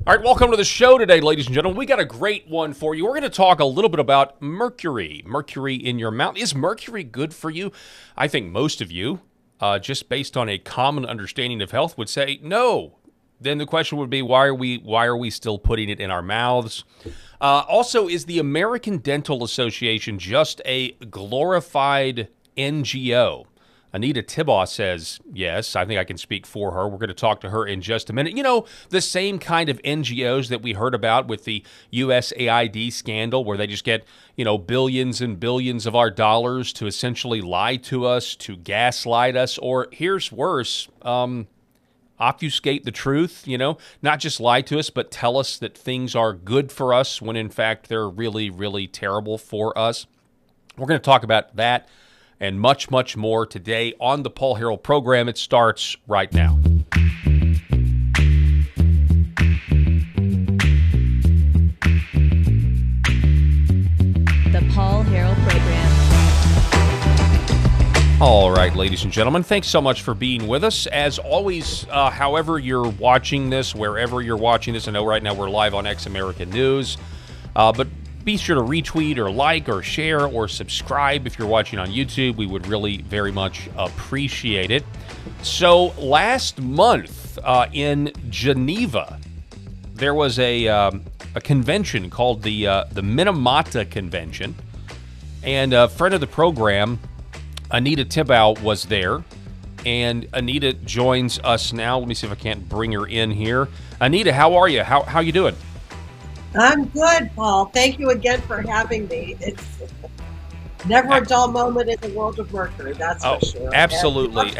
All right, welcome to the show today, ladies and gentlemen. We got a great one for you. We're going to talk a little bit about Mercury. Mercury in your mouth. Is Mercury good for you? I think most of you, just based on a common understanding of health, would say no. Then the question would be, why are we still putting it in our mouths? Also, is the American Dental Association just a glorified NGO? Anita Tibaugh says yes. I think I can speak for her. We're going to talk to her in just a minute. You know, the same kind of NGOs that we heard about with the USAID scandal, where they just get, billions and billions of our dollars to essentially lie to us, to gaslight us, or here's worse, obfuscate the truth, not just lie to us, but tell us that things are good for us when in fact they're really, really terrible for us. We're going to talk about that and much, much more today on the Paul Harrell program. It starts right now. The Paul Harrell program. All right, ladies and gentlemen, thanks so much for being with us. As always, however you're watching this, wherever you're watching this, I know right now we're live on X American News, but be sure to retweet or like or share or subscribe if you're watching on YouTube. We would really very much appreciate it. So last month in Geneva, there was a convention called the Minamata Convention, and a friend of the program, Anita Tibaugh, was there. And Anita joins us now. Let me see if I can't bring her in here. Anita, how are you? How you doing? I'm good, Paul. Thank you again for having me. It's never a dull moment in the world of Mercury, that's for sure. Absolutely.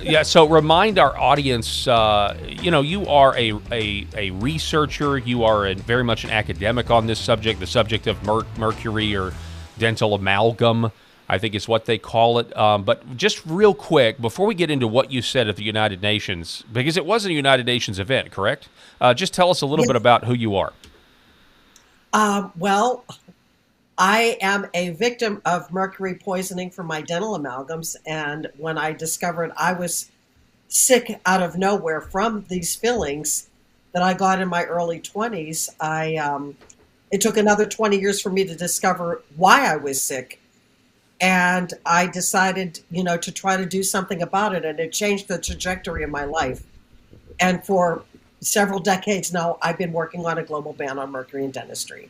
Yeah, so remind our audience, you are a researcher. You are very much an academic on this subject, the subject of mercury or dental amalgam, I think is what they call it. But just real quick, before we get into what you said at the United Nations, because it was a United Nations event, correct? Just tell us a little bit about who you are. Well, I am a victim of mercury poisoning from my dental amalgams. And when I discovered I was sick out of nowhere from these fillings that I got in my early 20s, it took another 20 years for me to discover why I was sick. And I decided, to try to do something about it. And it changed the trajectory of my life. And for several decades now, I've been working on a global ban on mercury in dentistry.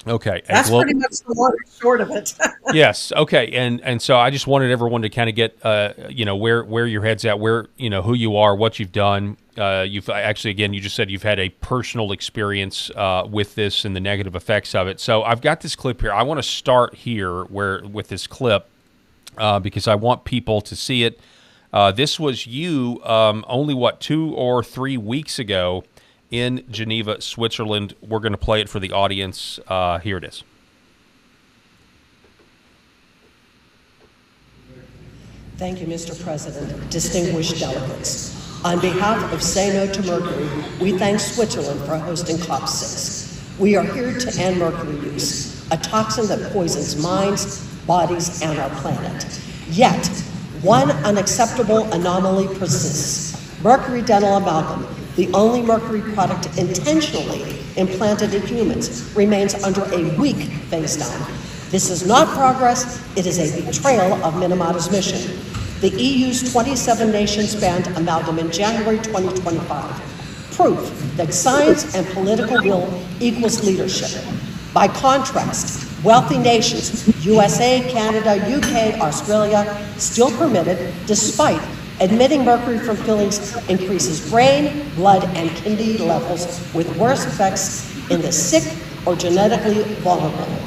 Okay. That's pretty much the long and short of it. Yes. Okay. And so I just wanted everyone to kind of get, where your head's at, where, who you are, what you've done. You've actually, again, you just said you've had a personal experience with this and the negative effects of it. So I've got this clip here. I want to start here with this clip because I want people to see it. This was you only, 2 or 3 weeks ago in Geneva, Switzerland. We're going to play it for the audience. Here it is. Thank you, Mr. President, distinguished delegates. On behalf of Say No to Mercury, we thank Switzerland for hosting COP6. We are here to end mercury use, a toxin that poisons minds, bodies, and our planet. Yet, one unacceptable anomaly persists. Mercury dental amalgam, the only mercury product intentionally implanted in humans, remains under a weak phase down. This is not progress, it is a betrayal of Minamata's mission. The EU's 27 nations banned amalgam in January 2025. Proof that science and political will equals leadership. By contrast, wealthy nations, USA, Canada, UK, Australia, still permitted, despite admitting mercury from fillings increases brain, blood, and kidney levels with worse effects in the sick or genetically vulnerable.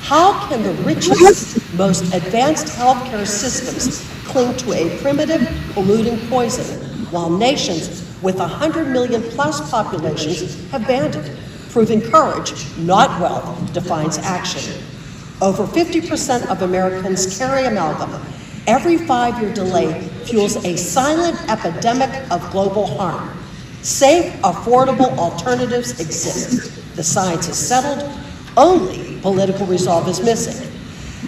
How can the richest, most advanced healthcare systems cling to a primitive, polluting poison, while nations with 100 million plus populations have banned it, proving courage, not wealth, defines action. Over 50% of Americans carry amalgam. Every 5-year delay fuels a silent epidemic of global harm. Safe, affordable alternatives exist. The science is settled, only political resolve is missing.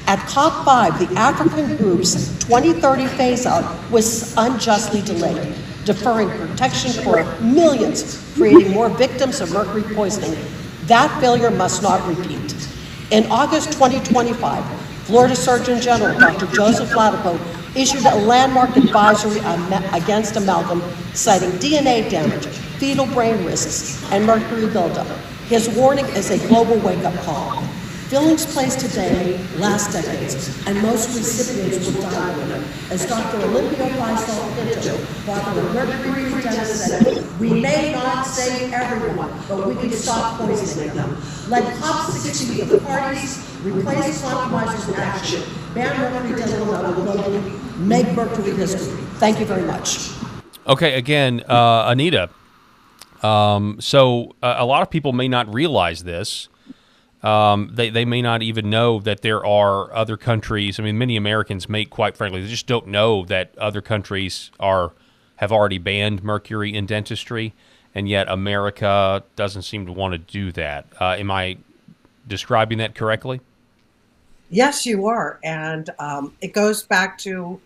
At COP5, the African group's 2030 phase-out was unjustly delayed. deferring protection for millions, creating more victims of mercury poisoning. That failure must not repeat. In August 2025, Florida Surgeon General Dr. Joseph Ladapo issued a landmark advisory against amalgam, citing DNA damage, fetal brain risks, and mercury buildup. His warning is a global wake-up call. Fillings placed today last decades, and most recipients will die with them. As Dr. Olympio Faisal Pinto, father of Mercury dentist, said, we may not save everyone, but we can stop poisoning them. Let COP60 be the parties, replace compromises with action, ban mercury dental amalgam globally, make mercury history. Thank you very much. Okay, again, Anita, so a lot of people may not realize this. They may not even know that there are other countries. I mean, many Americans may, quite frankly, they just don't know that other countries have already banned mercury in dentistry, and yet America doesn't seem to want to do that. Am I describing that correctly? Yes, you are. And it goes back to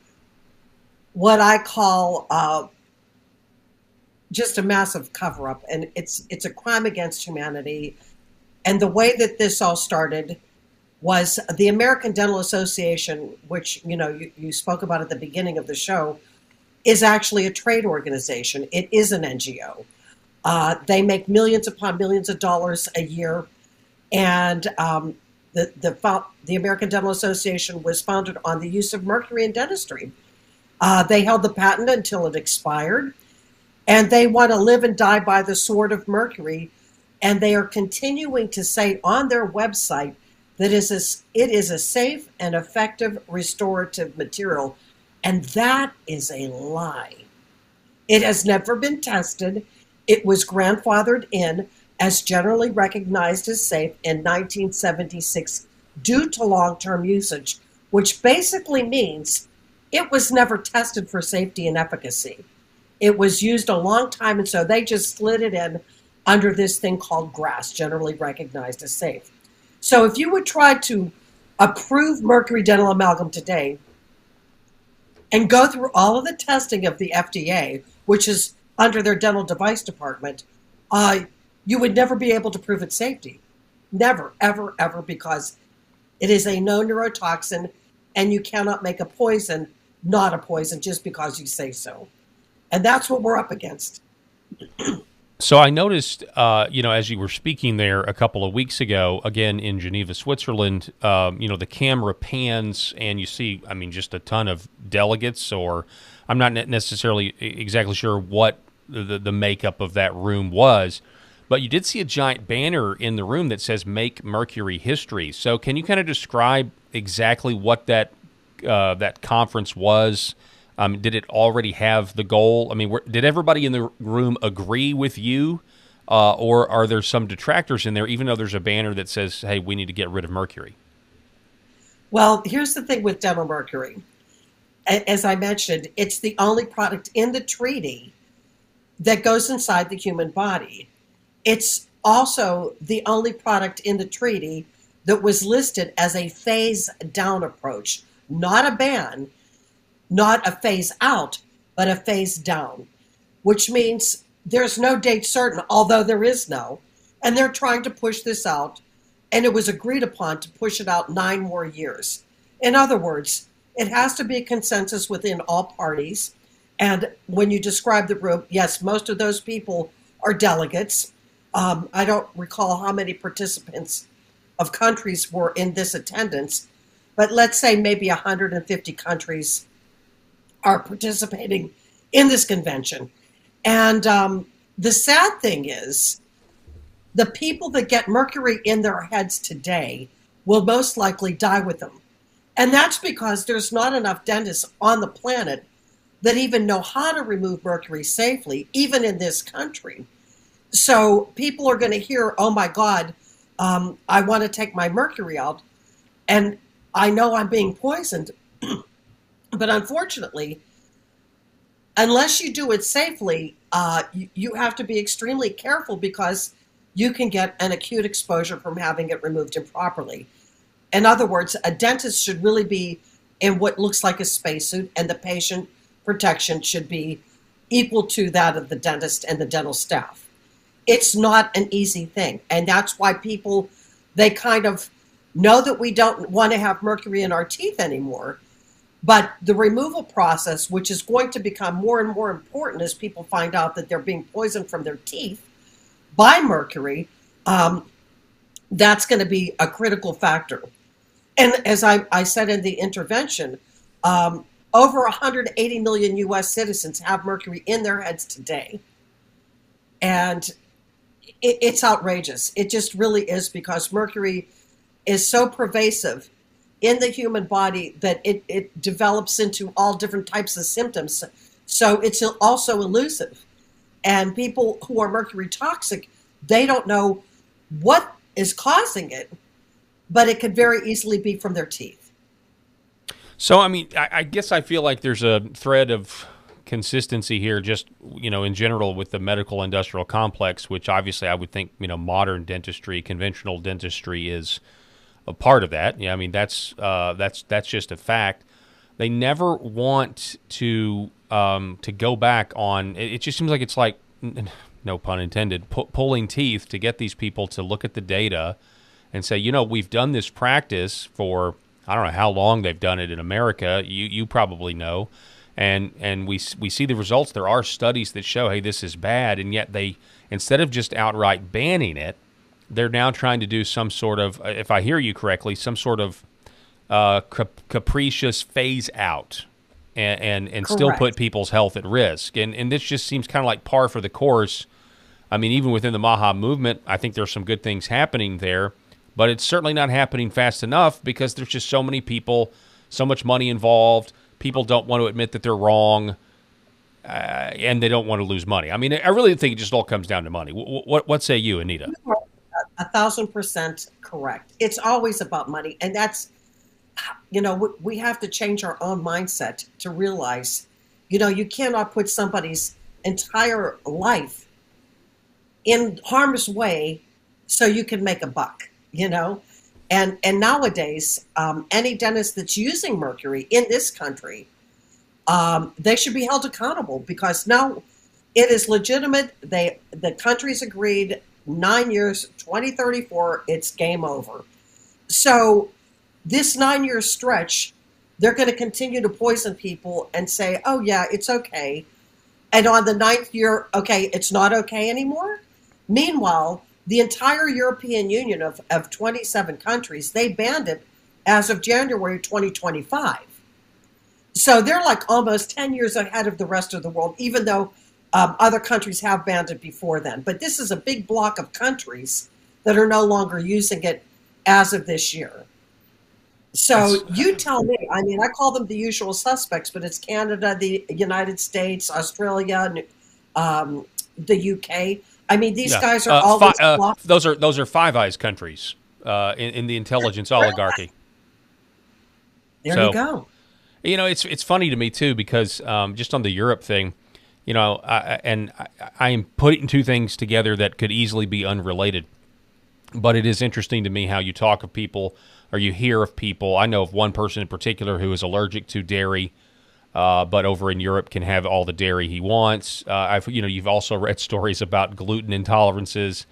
what I call just a massive cover-up. And it's a crime against humanity. And the way that this all started was the American Dental Association, which, you spoke about at the beginning of the show, is actually a trade organization. It is an NGO. They make millions upon millions of dollars a year. And the American Dental Association was founded on the use of mercury in dentistry. They held the patent until it expired. And they want to live and die by the sword of mercury. And they are continuing to say on their website that it is a safe and effective restorative material. And that is a lie. It has never been tested. It was grandfathered in as generally recognized as safe in 1976 due to long-term usage, which basically means it was never tested for safety and efficacy. It was used a long time, and so they just slid it in under this thing called GRAS, generally recognized as safe. So if you would try to approve mercury dental amalgam today and go through all of the testing of the FDA, which is under their dental device department, you would never be able to prove its safety. Never, ever, ever, because it is a known neurotoxin, and you cannot make a poison not a poison just because you say so. And that's what we're up against. So I noticed, as you were speaking there a couple of weeks ago, again in Geneva, Switzerland, the camera pans and you see, just a ton of delegates, or I'm not necessarily exactly sure what the makeup of that room was, but you did see a giant banner in the room that says "Make Mercury History." So can you kind of describe exactly what that conference was? Did it already have the goal? Did everybody in the room agree with you, or are there some detractors in there, even though there's a banner that says, hey, we need to get rid of mercury? Well, here's the thing with dental mercury. As I mentioned, it's the only product in the treaty that goes inside the human body. It's also the only product in the treaty that was listed as a phase-down approach, not a ban, not a phase out, but a phase down, which means there's no date certain, although there is no, and they're trying to push this out, and it was agreed upon to push it out 9 more years. In other words, it has to be a consensus within all parties, and when you describe the room, yes, most of those people are delegates. I don't recall how many participants of countries were in this attendance, but let's say maybe 150 countries are participating in this convention. And the sad thing is, the people that get mercury in their heads today will most likely die with them. And that's because there's not enough dentists on the planet that even know how to remove mercury safely, even in this country. So people are going to hear, oh my God, I want to take my mercury out, and I know I'm being poisoned. But unfortunately, unless you do it safely, you have to be extremely careful because you can get an acute exposure from having it removed improperly. In other words, a dentist should really be in what looks like a spacesuit, and the patient protection should be equal to that of the dentist and the dental staff. It's not an easy thing. And that's why people, they kind of know that we don't want to have mercury in our teeth anymore. But the removal process, which is going to become more and more important as people find out that they're being poisoned from their teeth by mercury, that's going to be a critical factor. And as I said in the intervention, over 180 million U.S. citizens have mercury in their heads today. And it's outrageous. It just really is, because mercury is so pervasive in the human body that it develops into all different types of symptoms. So it's also elusive. And people who are mercury toxic, they don't know what is causing it, but it could very easily be from their teeth. So, I mean, I guess I feel like there's a thread of consistency here, just, in general with the medical industrial complex, which obviously I would think, modern dentistry, conventional dentistry is a part of that. Yeah, I mean, that's just a fact. They never want to go back on. It just seems like it's like, no pun intended, pulling teeth to get these people to look at the data and say, we've done this practice for, I don't know how long they've done it in America. You probably know. And we see the results. There are studies that show, hey, this is bad. And yet they, instead of just outright banning it, they're now trying to do some sort of, if I hear you correctly, some sort of capricious phase out and still put people's health at risk. And this just seems kind of like par for the course. I mean, even within the MAHA movement, I think there's some good things happening there. But it's certainly not happening fast enough because there's just so many people, so much money involved. People don't want to admit that they're wrong, and they don't want to lose money. I mean, I really think it just all comes down to money. What say you, Anita? You are 1,000% correct. It's always about money. And that's, we have to change our own mindset to realize, you cannot put somebody's entire life in harm's way so you can make a buck. And nowadays, any dentist that's using mercury in this country, they should be held accountable, because now it is legitimate. The country's agreed 9 years, 2034, it's game over. So this 9-year stretch, they're going to continue to poison people and say, oh yeah, it's okay. And on the 9th year, okay, it's not okay anymore. Meanwhile, the entire European Union of 27 countries, they banned it as of January 2025. So they're like almost 10 years ahead of the rest of the world, even though other countries have banned it before then. But this is a big block of countries that are no longer using it as of this year. So you tell me. I mean, I call them the usual suspects, but it's Canada, the United States, Australia, the UK. I mean, these guys are always those are Five Eyes countries in the intelligence oligarchy. There you go. It's funny to me too, because just on the Europe thing, I am putting two things together that could easily be unrelated. But it is interesting to me how you talk of people, or you hear of people. I know of one person in particular who is allergic to dairy, but over in Europe can have all the dairy he wants. You've also read stories about gluten intolerances.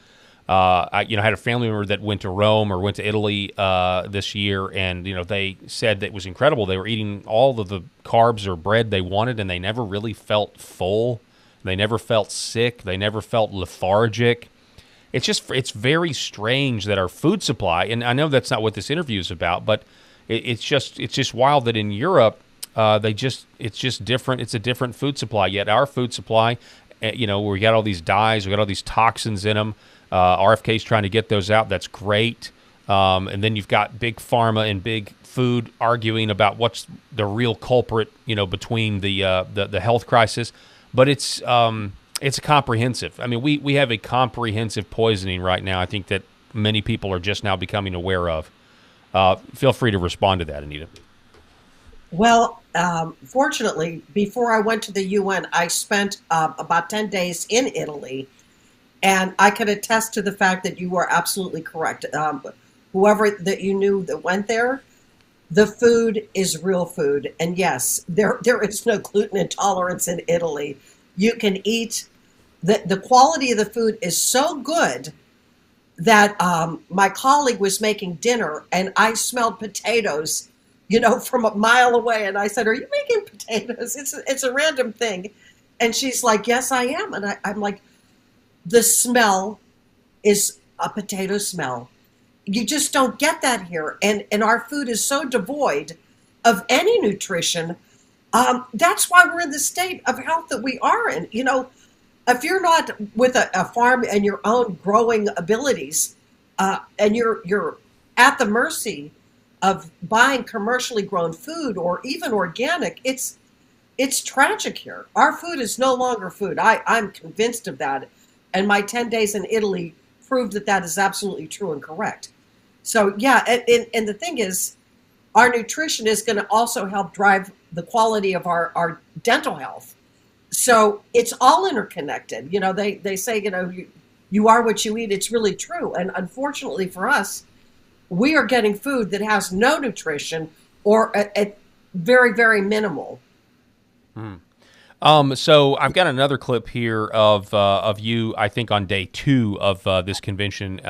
I had a family member that went to Rome or went to Italy this year, and they said that it was incredible. They were eating all of the carbs or bread they wanted, and they never really felt full. They never felt sick. They never felt lethargic. It's very strange that our food supply, and I know that's not what this interview is about, but it's just wild that in Europe it's just different. It's a different food supply. Yet our food supply, we got all these dyes, we got all these toxins in them. RFK's trying to get those out. That's great. And then you've got big pharma and big food arguing about what's the real culprit, between the health crisis. But it's comprehensive. I mean, we have a comprehensive poisoning right now. I think that many people are just now becoming aware of. Feel free to respond to that, Anita. Well, fortunately, before I went to the UN, I spent about 10 days in Italy, and I can attest to the fact that you are absolutely correct. Whoever that you knew that went there, the food is real food. And yes, there is no gluten intolerance in Italy. You can eat, the quality of the food is so good that my colleague was making dinner and I smelled potatoes, from a mile away. And I said, "Are you making potatoes?" It's a random thing. And she's like, "Yes, I am." And I'm like, the smell is a potato smell. You just don't get that here. And our food is so devoid of any nutrition. That's why we're in the state of health that we are in. If you're not with a farm and your own growing abilities, and you're at the mercy of buying commercially grown food or even organic, it's tragic here. Our food is no longer food. I'm convinced of that. And my 10 days in Italy proved that is absolutely true and correct. So, yeah, and the thing is, our nutrition is going to also help drive the quality of our dental health. So it's all interconnected. They say, you are what you eat. It's really true. And unfortunately for us, we are getting food that has no nutrition or at very, very minimal. So I've got another clip here of you, I think, on day 2 of this convention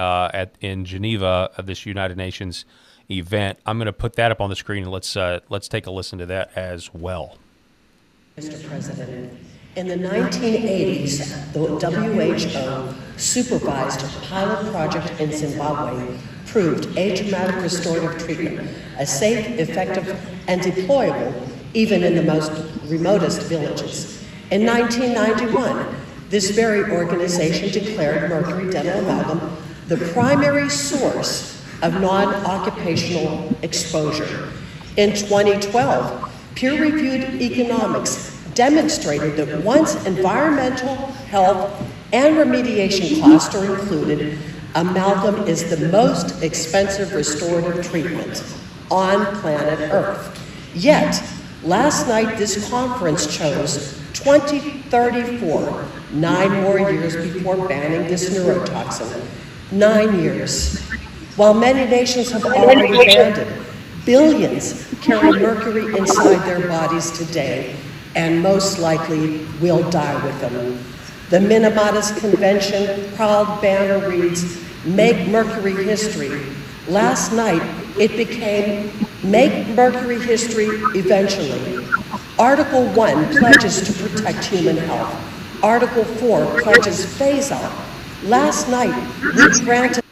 in Geneva of this United Nations event. I'm going to put that up on the screen, and let's take a listen to that as well. Mr. President, in the 1980s, the WHO supervised a pilot project in Zimbabwe proved atraumatic restorative treatment as safe, effective, and deployable even in the most remotest villages. In 1991, this very organization declared mercury dental amalgam the primary source of non-occupational exposure. In 2012, peer-reviewed economics demonstrated that once environmental, health, and remediation costs are included, amalgam is the most expensive restorative treatment on planet Earth. Yet, last night this conference chose 2034, 9 more years before banning this neurotoxin. 9 years. While many nations have already banned it, billions carry mercury inside their bodies today, and most likely will die with them. The Minamata's Convention proud banner reads, "Make Mercury History." Last night, it became "Make Mercury History Eventually." Article 1 pledges to protect human health. Article 4 pledges phase out. Last night, we granted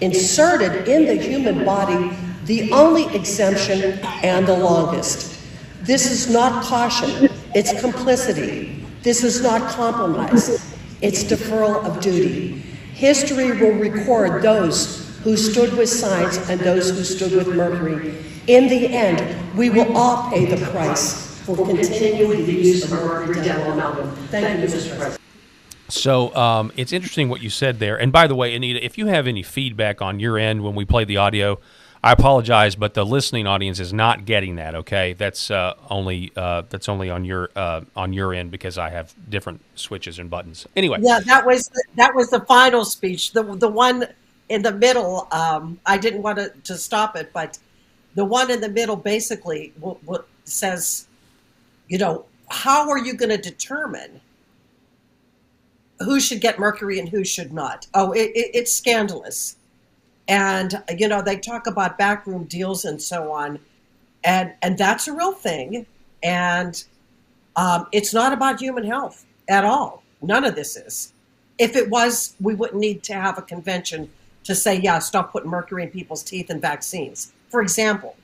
inserted in the human body the only exemption and the longest. This is not caution, it's complicity. This is not compromise, it's deferral of duty. History will record those who stood with science and those who stood with mercury. In the end, we will all pay the price for continuing the use of mercury dental amalgam. Thank you, Mr. President. So it's interesting what you said there. And by the way, Anita, if you have any feedback on your end when we play the audio, I apologize, but the listening audience is not getting that. Okay, that's only on your end because I have different switches and buttons. Anyway, yeah, that was the final speech. The one in the middle, I didn't want to stop it, but the one in the middle basically says, how are you going to determine who should get mercury and who should not? Oh, it's scandalous. And, they talk about backroom deals and so on. And that's a real thing. And it's not about human health at all. None of this is. If it was, we wouldn't need to have a convention to say, yeah, stop putting mercury in people's teeth and vaccines. For example,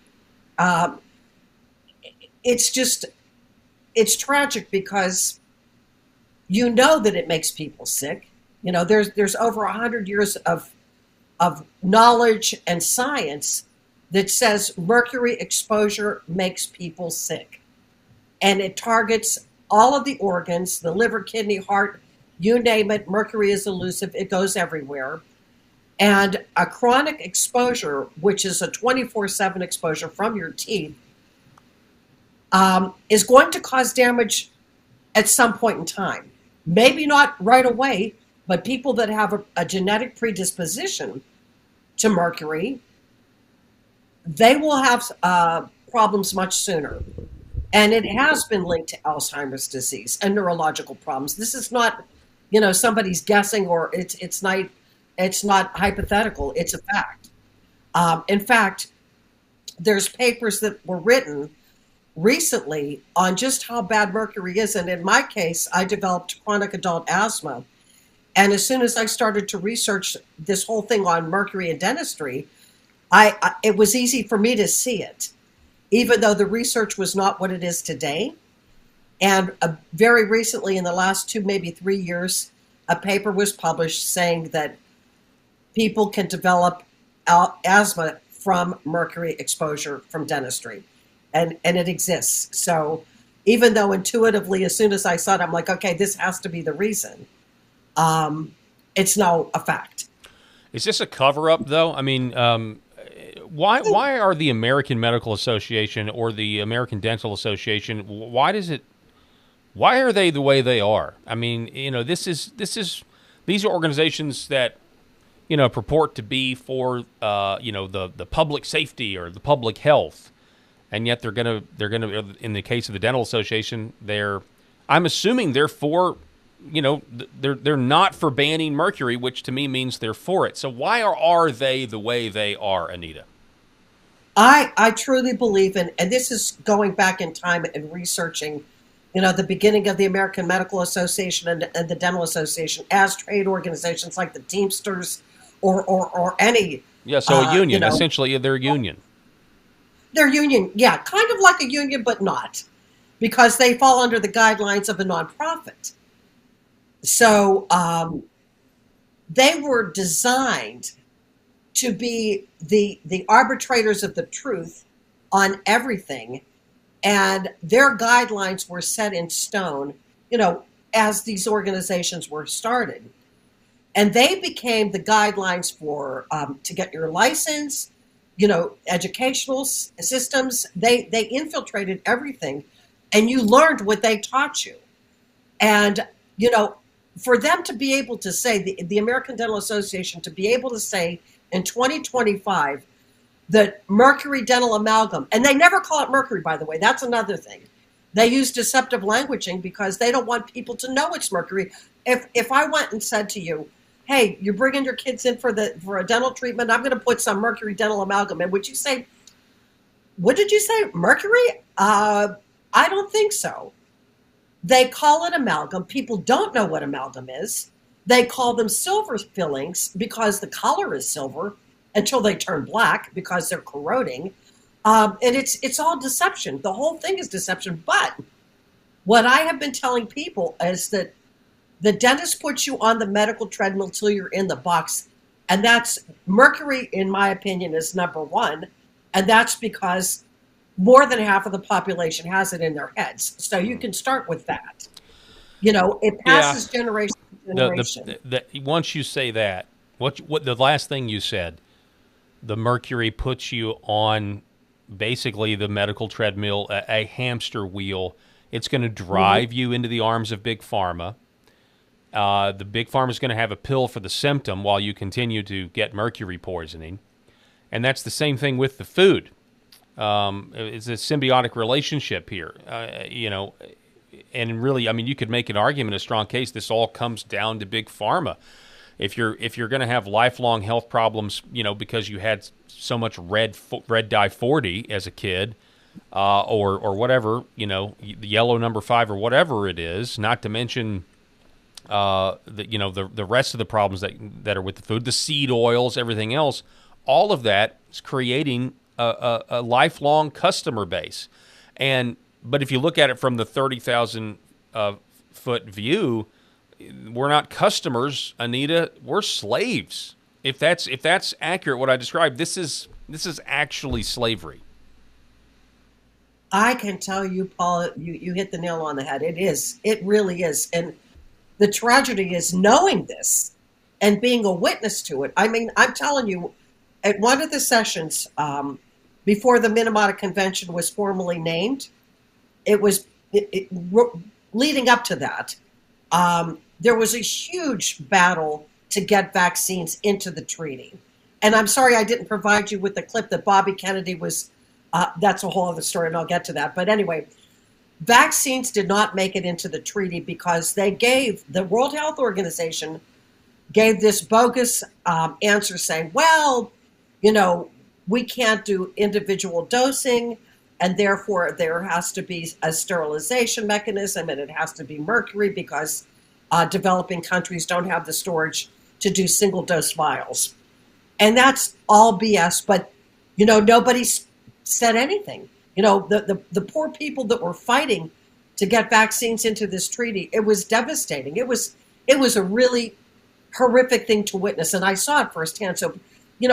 it's tragic because that it makes people sick. There's over 100 years of knowledge and science that says mercury exposure makes people sick. And it targets all of the organs, the liver, kidney, heart, you name it. Mercury is elusive. It goes everywhere. And a chronic exposure, which is a 24/7 exposure from your teeth, is going to cause damage at some point in time. Maybe not right away, but people that have a genetic predisposition to mercury, they will have problems much sooner. And it has been linked to Alzheimer's disease and neurological problems. This is not, somebody's guessing, or it's not hypothetical. It's a fact. In fact, there's papers that were written recently on just how bad mercury is. And in my case, I developed chronic adult asthma. And as soon as I started to research this whole thing on mercury and dentistry, it was easy for me to see it, even though the research was not what it is today. And very recently, in the last 2, maybe 3 years, a paper was published saying that people can develop asthma from mercury exposure from dentistry. And it exists. So even though intuitively, as soon as I saw it, I'm like, okay, this has to be the reason. It's now a fact. Is this a cover-up, though? I mean, why are the American Medical Association or the American Dental Association, why are they the way they are? I mean, these are organizations that, purport to be for, the public safety or the public health. And yet they're gonna, in the case of the Dental Association, I'm assuming they're for, they're not for banning mercury, which to me means they're for it. So why are they the way they are, Anita? I truly believe in, and this is going back in time and researching, the beginning of the American Medical Association and the Dental Association as trade organizations like the Teamsters or any. Yeah, so a union, essentially they're a union. They're union, yeah, kind of like a union, but not, because they fall under the guidelines of a nonprofit. So they were designed to be the arbitrators of the truth on everything, and their guidelines were set in stone, as these organizations were started. And they became the guidelines for to get your license, educational systems. They infiltrated everything, and you learned what they taught you. And, for them to be able to say, the American Dental Association, to be able to say in 2025 that mercury dental amalgam, and they never call it mercury, by the way, that's another thing. They use deceptive languaging because they don't want people to know it's mercury. If I went and said to you, hey, you're bringing your kids in for a dental treatment, I'm going to put some mercury dental amalgam in, would you say, what did you say, mercury? I don't think so. They call it amalgam. People don't know what amalgam is. They call them silver fillings because the color is silver until they turn black because they're corroding. And it's all deception. The whole thing is deception. But what I have been telling people is that the dentist puts you on the medical treadmill till you're in the box. And that's mercury, in my opinion, is number one. And that's because more than half of the population has it in their heads. So you can start with that. It passes generation to generation. Once you say that, what the last thing you said, the mercury puts you on basically the medical treadmill, a hamster wheel. It's going to drive you into the arms of Big Pharma. The Big Pharma is going to have a pill for the symptom while you continue to get mercury poisoning. And that's the same thing with the food. It's a symbiotic relationship here, and really, I mean, you could make an argument, a strong case. This all comes down to Big Pharma. If you're going to have lifelong health problems, because you had so much red dye 40 as a kid, or whatever, the yellow number 5 or whatever it is, not to mention the rest of the problems that are with the food, the seed oils, everything else, all of that is creating a lifelong customer base. But if you look at it from the 30,000 foot view, we're not customers, Anita. We're slaves. If that's accurate, what I described, this is actually slavery. I can tell you, Paul, you hit the nail on the head. It is. It really is. And the tragedy is knowing this and being a witness to it. I mean, I'm telling you, at one of the sessions before the Minamata Convention was formally named, leading up to that, there was a huge battle to get vaccines into the treaty. And I'm sorry I didn't provide you with the clip that Bobby Kennedy was, that's a whole other story, and I'll get to that. But anyway, Vaccines did not make it into the treaty because the World Health Organization gave this bogus answer saying, well, you know, we can't do individual dosing, and therefore there has to be a sterilization mechanism, and it has to be mercury because developing countries don't have the storage to do single dose vials. And that's all BS, but, nobody said anything. The poor people that were fighting to get vaccines into this treaty, it was devastating. It was a really horrific thing to witness, and I saw it firsthand. So,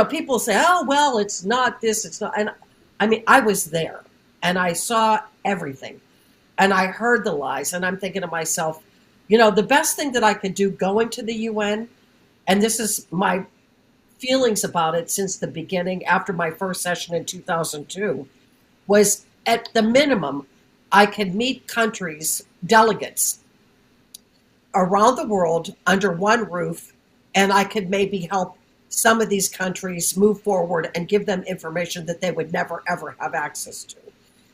people say, "Oh, well, it's not this, it's not," and I mean, I was there, and I saw everything, and I heard the lies, and I'm thinking to myself, the best thing that I could do going to the UN, and this is my feelings about it since the beginning, after my first session in 2002, was at the minimum, I could meet countries, delegates around the world under one roof, and I could maybe help some of these countries move forward and give them information that they would never, ever have access to.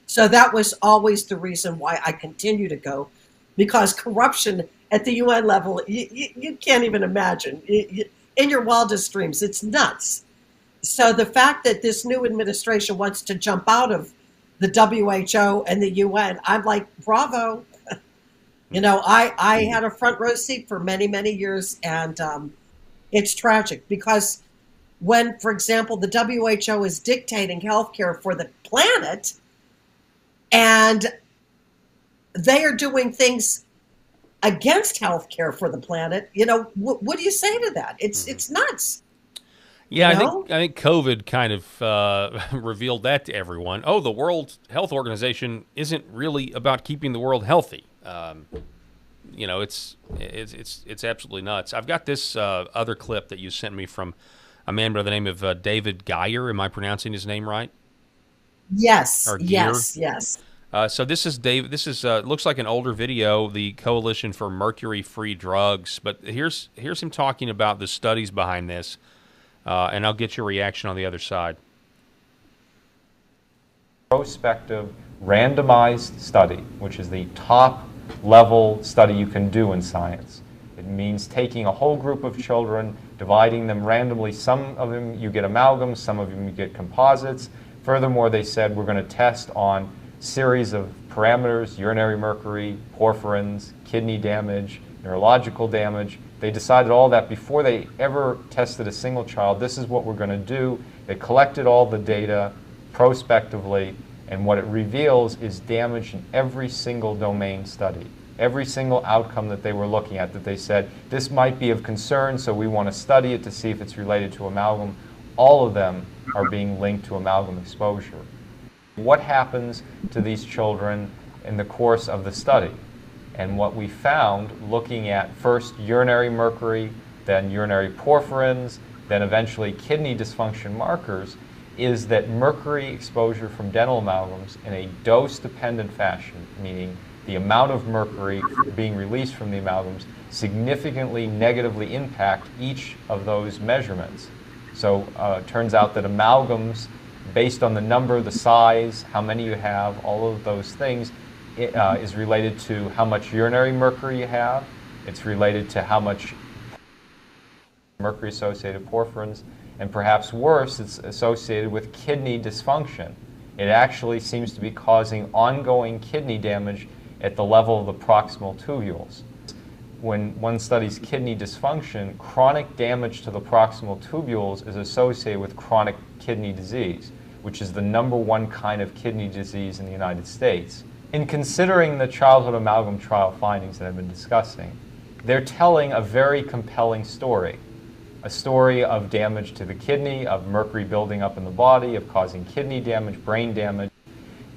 So that was always the reason why I continue to go, because corruption at the UN level, you can't even imagine. In your wildest dreams, it's nuts. So the fact that this new administration wants to jump out of the WHO and the UN, I'm like, bravo. I had a front row seat for many, many years, and it's tragic because when, for example, the WHO is dictating healthcare for the planet, and they are doing things against healthcare for the planet, what do you say to that? It's nuts. Yeah, I think COVID kind of revealed that to everyone. Oh, the World Health Organization isn't really about keeping the world healthy. It's absolutely nuts. I've got this other clip that you sent me from a man by the name of David Geyer. Am I pronouncing his name right? Yes. Or Gear? Yes. So this is Dave. This is looks like an older video, the Coalition for Mercury-Free Drugs. But here's him talking about the studies behind this, and I'll get your reaction on the other side. Prospective randomized study, which is the top level study you can do in science. It means taking a whole group of children, dividing them randomly. Some of them you get amalgams, some of them you get composites. Furthermore, they said we're going to test on series of parameters: urinary mercury, porphyrins, kidney damage, neurological damage. They decided all that before they ever tested a single child. This is what we're going to do. They collected all the data prospectively, and what it reveals is damage in every single domain study. Every single outcome that they were looking at, that they said, this might be of concern, so we want to study it to see if it's related to amalgam. All of them are being linked to amalgam exposure. What happens to these children in the course of the study? And what we found, looking at first urinary mercury, then urinary porphyrins, then eventually kidney dysfunction markers, is that mercury exposure from dental amalgams in a dose-dependent fashion, meaning the amount of mercury being released from the amalgams, significantly negatively impact each of those measurements. So it turns out that amalgams, based on the number, the size, how many you have, all of those things, is related to how much urinary mercury you have. It's related to how much mercury-associated porphyrins, and perhaps worse, it's associated with kidney dysfunction. It actually seems to be causing ongoing kidney damage at the level of the proximal tubules. When one studies kidney dysfunction, chronic damage to the proximal tubules is associated with chronic kidney disease, which is the #1 kind of kidney disease in the United States. In considering the childhood amalgam trial findings that I've been discussing, they're telling a very compelling story. A story of damage to the kidney, of mercury building up in the body, of causing kidney damage, brain damage.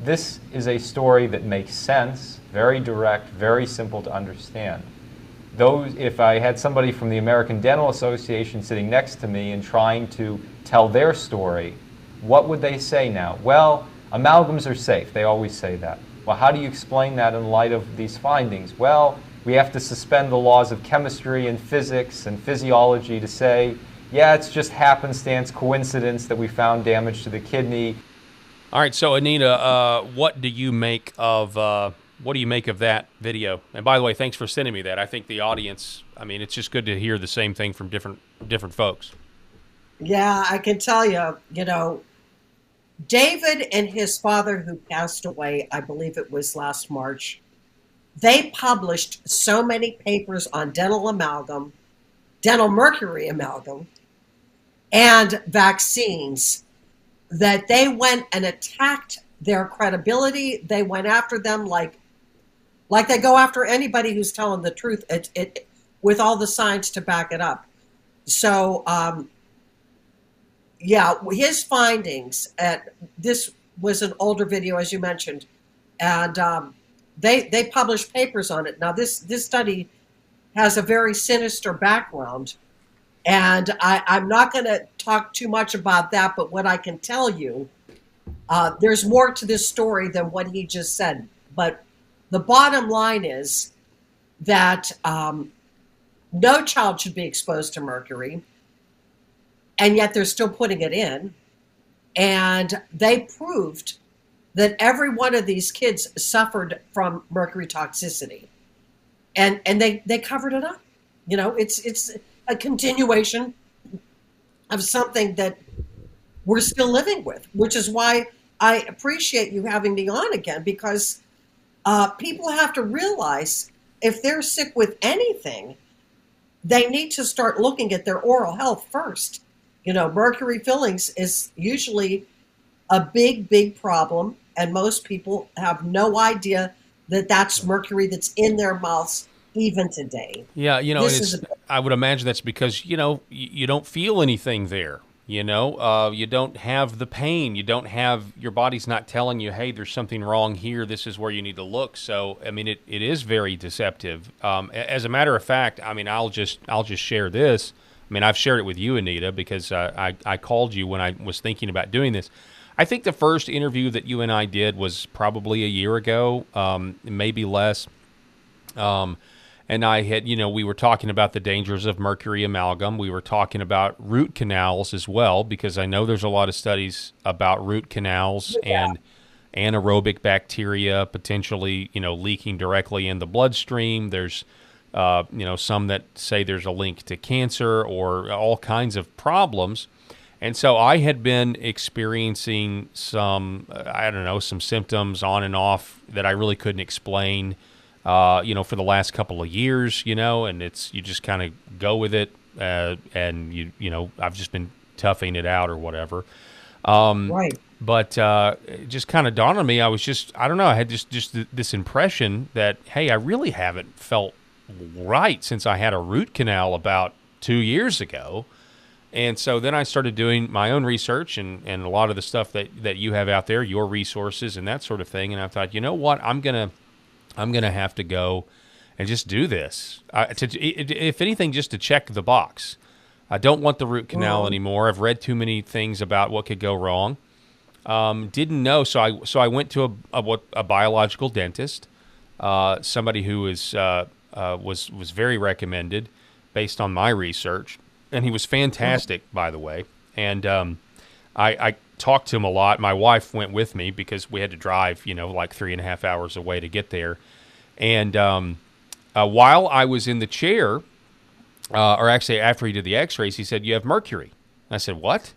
This is a story that makes sense, very direct, very simple to understand. If I had somebody from the American Dental Association sitting next to me and trying to tell their story, what would they say now? Well, amalgams are safe. They always say that. Well, how do you explain that in light of these findings? Well, we have to suspend the laws of chemistry and physics and physiology to say, yeah, it's just happenstance, coincidence that we found damage to the kidney. All right, so Anita, what do you make of What do you make of that video? And by the way, thanks for sending me that. I think the audience, I mean, it's just good to hear the same thing from different folks. Yeah, I can tell you, David and his father, who passed away, I believe it was last March, they published so many papers on dental amalgam, dental mercury amalgam, and vaccines that they went and attacked their credibility. They went after them like they go after anybody who's telling the truth, with all the science to back it up. So, yeah, his findings. This was an older video, as you mentioned, and they published papers on it. Now, this study has a very sinister background, and I'm not going to talk too much about that. But what I can tell you, there's more to this story than what he just said. But the bottom line is that no child should be exposed to mercury, and yet they're still putting it in. And they proved that every one of these kids suffered from mercury toxicity, and they covered it up. It's a continuation of something that we're still living with, which is why I appreciate you having me on again, because people have to realize if they're sick with anything, they need to start looking at their oral health first. Mercury fillings is usually a big, big problem, and most people have no idea that that's mercury that's in their mouths even today. Yeah, I would imagine that's because, you don't feel anything there. You don't have the pain. Your body's not telling you, hey, there's something wrong here. This is where you need to look. So, I mean, it is very deceptive. As a matter of fact, I mean, I'll just share this. I mean, I've shared it with you, Anita, because I called you when I was thinking about doing this. I think the first interview that you and I did was probably a year ago, maybe less. And I had, we were talking about the dangers of mercury amalgam. We were talking about root canals as well, because I know there's a lot of studies about root canals and anaerobic bacteria potentially, leaking directly in the bloodstream. There's, some that say there's a link to cancer or all kinds of problems. And so I had been experiencing some symptoms on and off that I really couldn't explain, for the last couple of years, and you just kind of go with it. And I've just been toughing it out or whatever. Right. But it just kind of dawned on me. I had just this impression that, hey, I really haven't felt right since I had a root canal about 2 years ago. And so then I started doing my own research and a lot of the stuff that you have out there, your resources and that sort of thing. And I thought, you know what, I'm gonna have to go and just do this. If anything, just to check the box. I don't want the root canal anymore. I've read too many things about what could go wrong. Didn't know, so I went to a biological dentist, somebody who was very recommended based on my research. And he was fantastic, by the way. And I talked to him a lot. My wife went with me because we had to drive, like 3.5 hours away to get there. And while I was in the chair, or actually after he did the x-rays, he said, "You have mercury." And I said, "What?"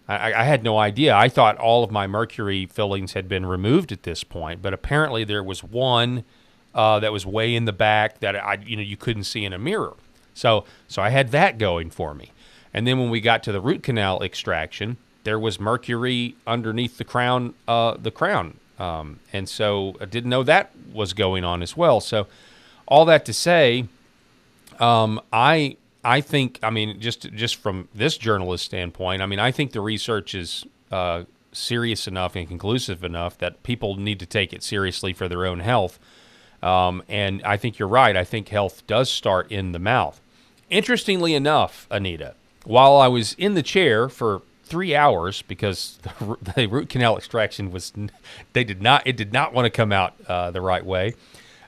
I had no idea. I thought all of my mercury fillings had been removed at this point. But apparently there was one that was way in the back that you couldn't see in a mirror. So I had that going for me. And then when we got to the root canal extraction, there was mercury underneath the crown. And so I didn't know that was going on as well. So all that to say, I think, just from this journalist standpoint, I think the research is serious enough and conclusive enough that people need to take it seriously for their own health. And I think you're right. I think health does start in the mouth. Interestingly enough, Anita, while I was in the chair for 3 hours, because the root canal extraction it did not want to come out the right way.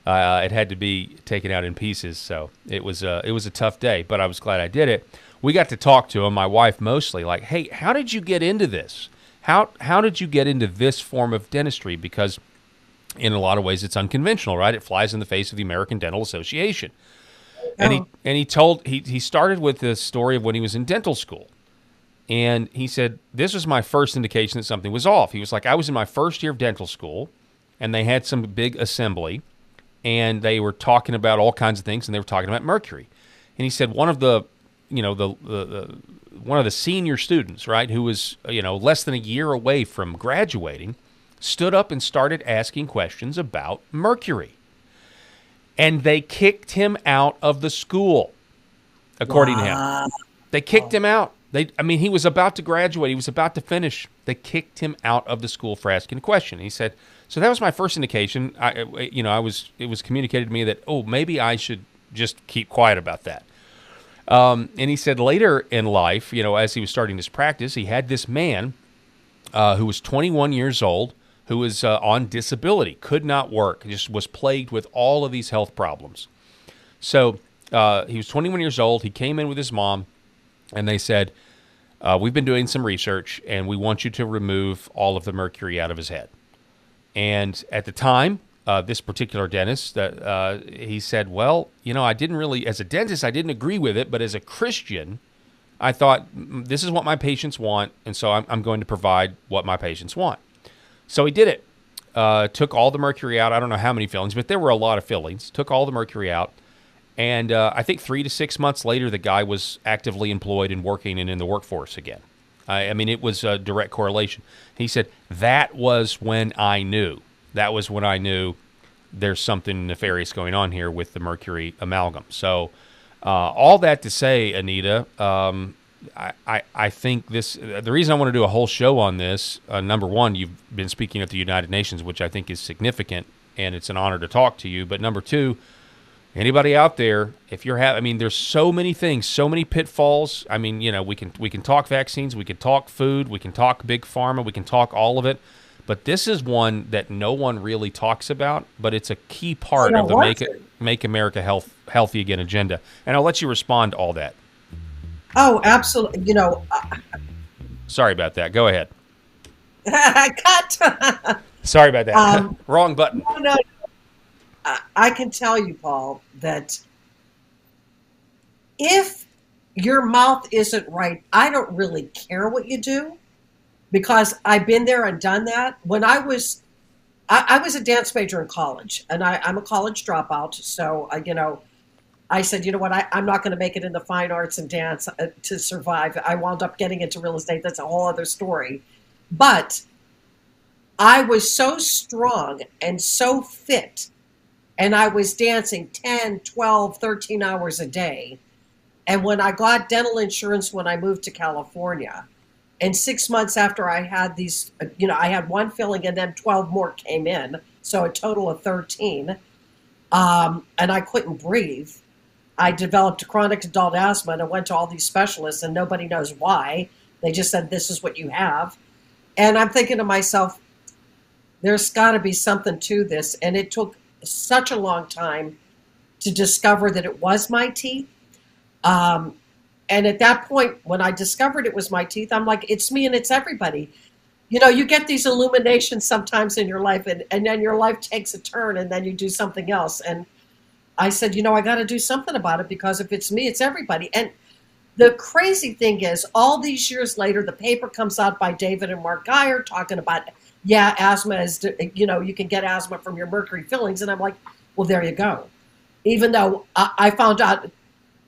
It had to be taken out in pieces. So it was a tough day, but I was glad I did it. We got to talk to him, my wife mostly, like, hey, how did you get into this? How did you get into this form of dentistry? Because In a lot of ways, it's unconventional, right? It flies in the face of the American Dental Association. Oh. And he started with the story of when he was in dental school. And he said, this was my first indication that something was off. He was like, I was in my first year of dental school, and they had some big assembly, and they were talking about all kinds of things, and they were talking about mercury. And he said one of the, one of the senior students, right, who was, less than a year away from graduating, stood up and started asking questions about mercury. And they kicked him out of the school, according to him. They kicked him out. He was about to graduate. He was about to finish. They kicked him out of the school for asking a question. He said, so that was my first indication. It was communicated to me that, maybe I should just keep quiet about that. And he said later in life, as he was starting his practice, he had this man who was 21 years old, who was on disability, could not work, just was plagued with all of these health problems. So he was 21 years old. He came in with his mom, and they said, we've been doing some research, and we want you to remove all of the mercury out of his head. And at the time, this particular dentist, he said, well, I didn't really, as a dentist, I didn't agree with it, but as a Christian, I thought, this is what my patients want, and so I'm going to provide what my patients want. So he did it. Took all the mercury out. I don't know how many fillings, but there were a lot of fillings. Took all the mercury out. And I think 3 to 6 months later, the guy was actively employed and working and in the workforce again. It was a direct correlation. He said, that was when I knew. That was when I knew there's something nefarious going on here with the mercury amalgam. So all that to say, Anita, I think the reason I want to do a whole show on this, number one, you've been speaking at the United Nations, which I think is significant, and it's an honor to talk to you. But number two, anybody out there, if you're there's so many things, so many pitfalls. We can talk vaccines, we can talk food, we can talk big pharma, we can talk all of it. But this is one that no one really talks about, but it's a key part of the Make America Healthy Again agenda. And I'll let you respond to all that. Oh, absolutely. Sorry about that. Go ahead. Cut. Sorry about that. Wrong button. No. I can tell you, Paul, that if your mouth isn't right, I don't really care what you do, because I've been there and done that. When I was a dance major in college, and I'm a college dropout. So, I said, you know what, I'm not going to make it into fine arts and dance to survive. I wound up getting into real estate. That's a whole other story. But I was so strong and so fit, and I was dancing 10, 12, 13 hours a day. And when I got dental insurance when I moved to California, and 6 months after I had these, I had one filling and then 12 more came in, so a total of 13, and I couldn't breathe. I developed chronic adult asthma, and I went to all these specialists, and nobody knows why. They just said, this is what you have. And I'm thinking to myself, there's got to be something to this. And it took such a long time to discover that it was my teeth. And at that point, when I discovered it was my teeth, I'm like, it's me and it's everybody. You get these illuminations sometimes in your life, and then your life takes a turn, and then you do something else. And I said, I got to do something about it, because if it's me, it's everybody. And the crazy thing is, all these years later, the paper comes out by David and Mark Geyer talking about, asthma is, you can get asthma from your mercury fillings. And I'm like, well, there you go. Even though I found out,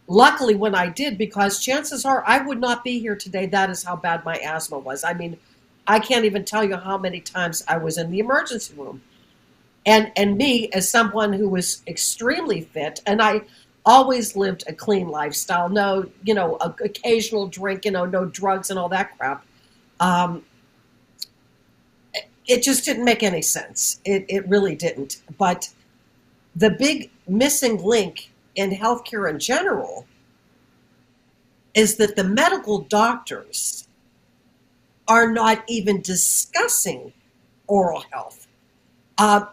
luckily, when I did, because chances are I would not be here today. That is how bad my asthma was. I can't even tell you how many times I was in the emergency room. And me, as someone who was extremely fit, and I always lived a clean lifestyle, no, occasional drink, no drugs and all that crap. It just didn't make any sense. It really didn't. But the big missing link in healthcare in general is that the medical doctors are not even discussing oral health.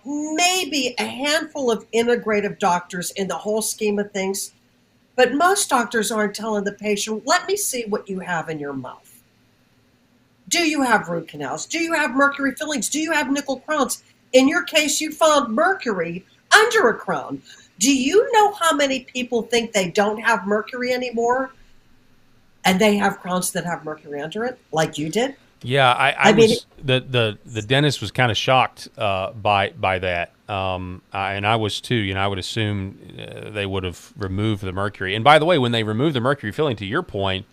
Maybe a handful of integrative doctors in the whole scheme of things, but most doctors aren't telling the patient, let me see what you have in your mouth. Do you have root canals? Do you have mercury fillings? Do you have nickel crowns? In your case, you found mercury under a crown. Do you know how many people think they don't have mercury anymore and they have crowns that have mercury under it, like you did? Yeah, I I mean, was the dentist was kind of shocked by that, and I was too. You know, I would assume they would have removed the mercury. And by the way, when they removed the mercury filling, to your point,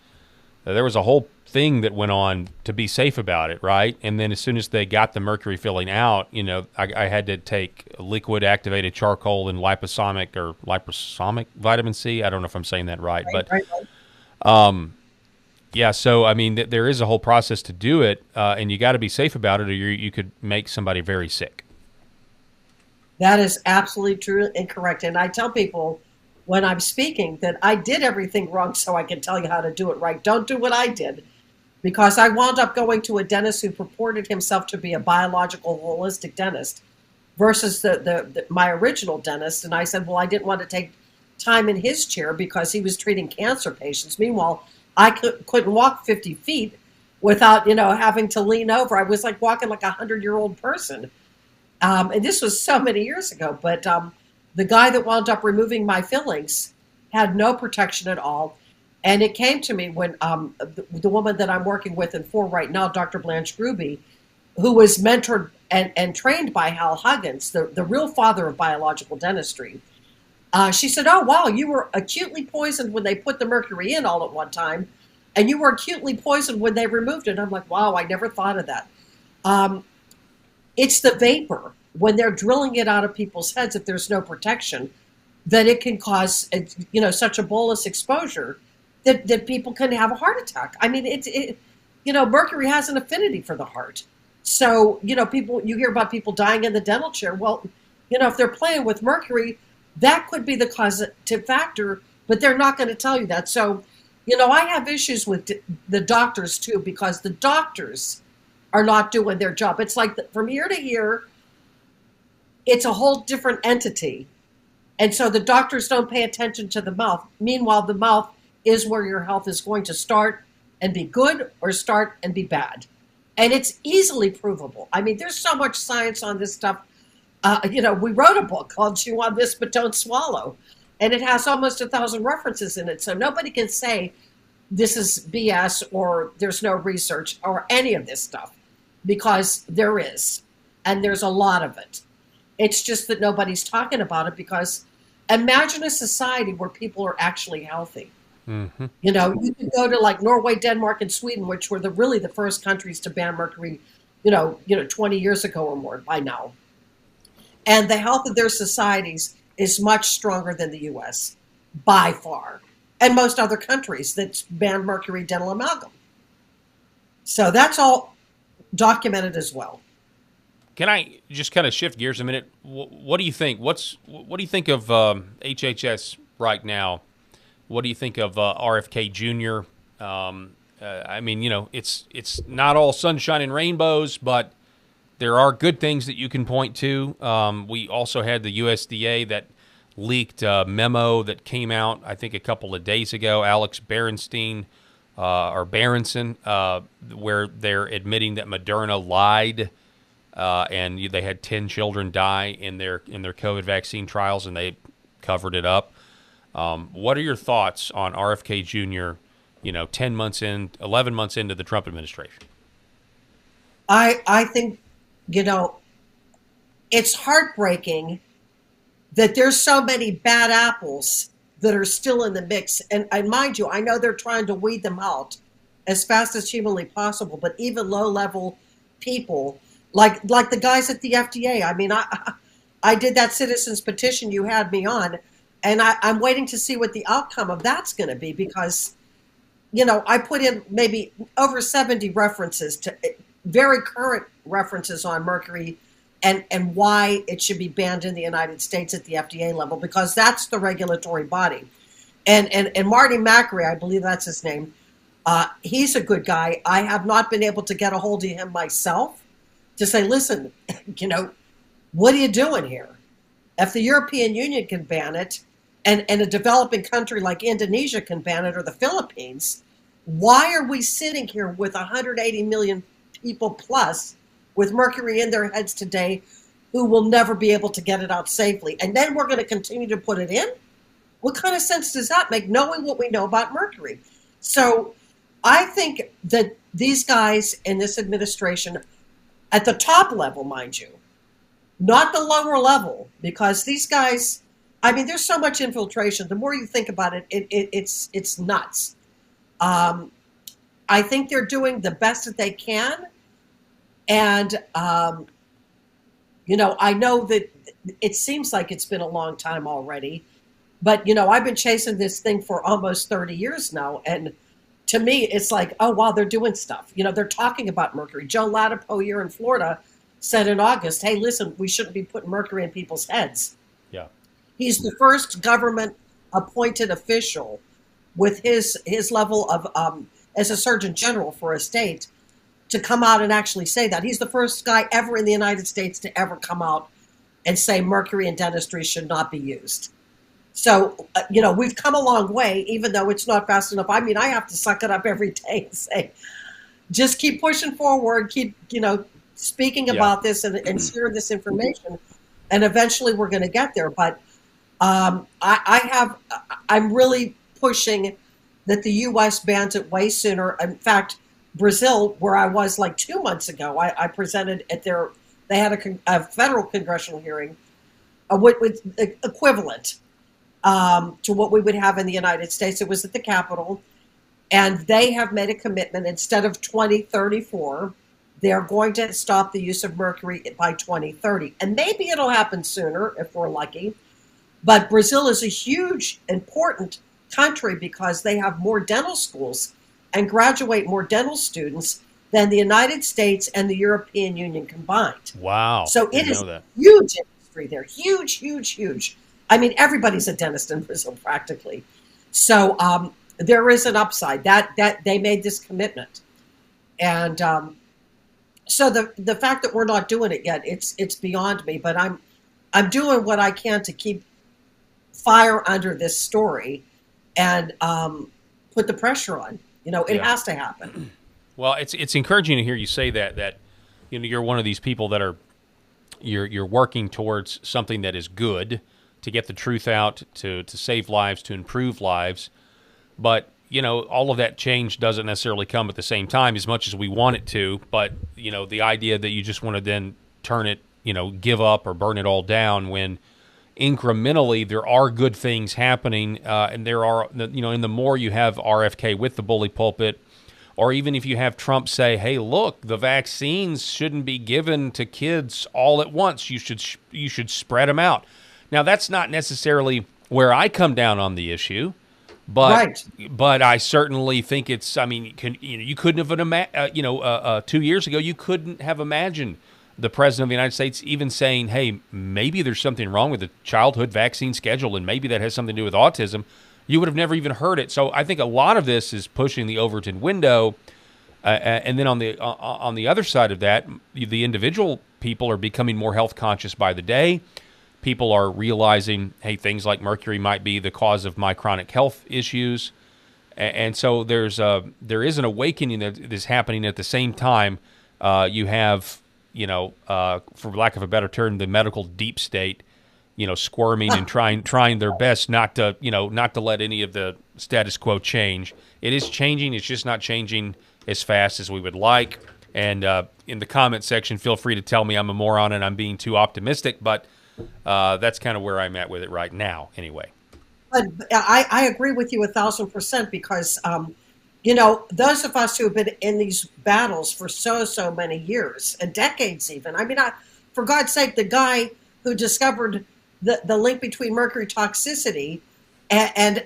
there was a whole thing that went on to be safe about it, right? And then as soon as they got the mercury filling out, you know, I had to take liquid activated charcoal and liposomic vitamin C. I don't know if I'm saying that right, but yeah. So I mean, there is a whole process to do it, and you got to be safe about it, or you could make somebody very sick. that is absolutely true and correct. And I tell people when I'm speaking that I did everything wrong so I can tell you how to do it right. Don't do what I did, because I wound up going to a dentist who purported himself to be a biological holistic dentist versus my original dentist. And I said, well, I didn't want to take time in his chair because he was treating cancer patients. Meanwhile, I couldn't walk 50 feet without, having to lean over. I was like walking like 100-year-old person. And this was so many years ago. But the guy that wound up removing my fillings had no protection at all. And it came to me when the woman that I'm working with and for right now, Dr. Blanche Gruby, who was mentored and trained by Hal Huggins, the real father of biological dentistry. She said, oh, wow, you were acutely poisoned when they put the mercury in all at one time, and you were acutely poisoned when they removed it. I'm like, wow, I never thought of that. It's the vapor. When they're drilling it out of people's heads, if there's no protection, that it can cause, such a bolus exposure that people can have a heart attack. I mean, mercury has an affinity for the heart. So, you hear about people dying in the dental chair. Well, if they're playing with mercury, that could be the causative factor, but they're not going to tell you that. So, I have issues with the doctors too, because the doctors are not doing their job. It's like from ear to ear, it's a whole different entity. And so the doctors don't pay attention to the mouth. Meanwhile, the mouth is where your health is going to start and be good or start and be bad. And it's easily provable. I mean, there's so much science on this stuff. We wrote a book called Chew on This But Don't Swallow, and it has almost 1,000 references in it. So nobody can say this is BS or there's no research or any of this stuff, because there is, and there's a lot of it. It's just that nobody's talking about it, because imagine a society where people are actually healthy. Mm-hmm. You can go to like Norway, Denmark, and Sweden, which were really the first countries to ban mercury, 20 years ago or more by now. And the health of their societies is much stronger than the U.S. by far, and most other countries that ban mercury dental amalgam. So that's all documented as well. Can I just kind of shift gears a minute? What do you think? What do you think of HHS right now? What do you think of RFK Jr.? I mean, it's not all sunshine and rainbows, but there are good things that you can point to. We also had the USDA that leaked a memo that came out, I think, a couple of days ago, Alex Berenson, where they're admitting that Moderna lied, and they had 10 children die in their COVID vaccine trials, and they covered it up. What are your thoughts on RFK Jr., 10 months in, 11 months into the Trump administration? I think, it's heartbreaking that there's so many bad apples that are still in the mix. And mind you, I know they're trying to weed them out as fast as humanly possible, but even low-level people, like the guys at the FDA. I mean, I did that citizens petition you had me on, and I'm waiting to see what the outcome of that's going to be, because, I put in maybe over 70 references to very current references on mercury and why it should be banned in the United States at the FDA level, because that's the regulatory body. And Marty Mercury, I believe that's his name, he's a good guy. I have not been able to get a hold of him myself to say, listen, what are you doing here? If the European Union can ban it, and a developing country like Indonesia can ban it, or the Philippines, why are we sitting here with 180 million people plus with mercury in their heads today, who will never be able to get it out safely. And then we're going to continue to put it in? What kind of sense does that make, knowing what we know about mercury? So I think that these guys in this administration, at the top level, mind you, not the lower level, because these guys, I mean, there's so much infiltration. The more you think about it, it's nuts. I think they're doing the best that they can. And, I know that it seems like it's been a long time already, but, I've been chasing this thing for almost 30 years now. And to me, it's like, oh, wow, they're doing stuff. They're talking about mercury. Joe Latipo here in Florida said in August, hey, listen, we shouldn't be putting mercury in people's heads. Yeah. He's the first government appointed official with his level of, as a surgeon general for a state, to come out and actually say that. He's the first guy ever in the United States to ever come out and say mercury in dentistry should not be used. So, we've come a long way, even though it's not fast enough. I mean, I have to suck it up every day and say, just keep pushing forward, keep, speaking about this and sharing this information, and eventually we're going to get there. But I'm really pushing that the U.S. bans it way sooner. In fact, Brazil, where I was like 2 months ago, I presented at they had a federal congressional hearing with equivalent to what we would have in the United States. It was at the Capitol, and they have made a commitment. Instead of 2034, they're going to stop the use of mercury by 2030. And maybe it'll happen sooner if we're lucky. But Brazil is a huge, important country because they have more dental schools and graduate more dental students than the United States and the European Union combined. Wow. So it is a huge industry there. Huge, huge, huge. I mean, everybody's a dentist in Brazil practically. So there is an upside that they made this commitment. And so the fact that we're not doing it yet, it's beyond me, but I'm doing what I can to keep fire under this story and put the pressure on. It has to happen. Well, it's encouraging to hear you say that you're one of these people that are you're working towards something that is good, to get the truth out, to save lives, to improve lives. But all of that change doesn't necessarily come at the same time as much as we want it to. But the idea that you just want to then turn it, give up or burn it all down, when incrementally there are good things happening, and there are, and the more you have RFK with the bully pulpit, or even if you have Trump say, hey, look, the vaccines shouldn't be given to kids all at once. You should spread them out. Now, that's not necessarily where I come down on the issue, but I certainly think it's, I mean, you couldn't have, 2 years ago, you couldn't have imagined the president of the United States even saying, hey, maybe there's something wrong with the childhood vaccine schedule, and maybe that has something to do with autism. You would have never even heard it. So I think a lot of this is pushing the Overton window. And then on the other side of that, the individual people are becoming more health conscious by the day. People are realizing, hey, things like mercury might be the cause of my chronic health issues. And so there is an awakening that is happening at the same time. You have, for lack of a better term, the medical deep state, squirming and trying their best not to let any of the status quo change. It is changing. It's just not changing as fast as we would like. And in the comment section, feel free to tell me I'm a moron and I'm being too optimistic, but that's kind of where I'm at with it right now anyway. But I agree with you 1,000% because, those of us who have been in these battles for so many years and decades even. I mean, for God's sake, the guy who discovered the link between mercury toxicity and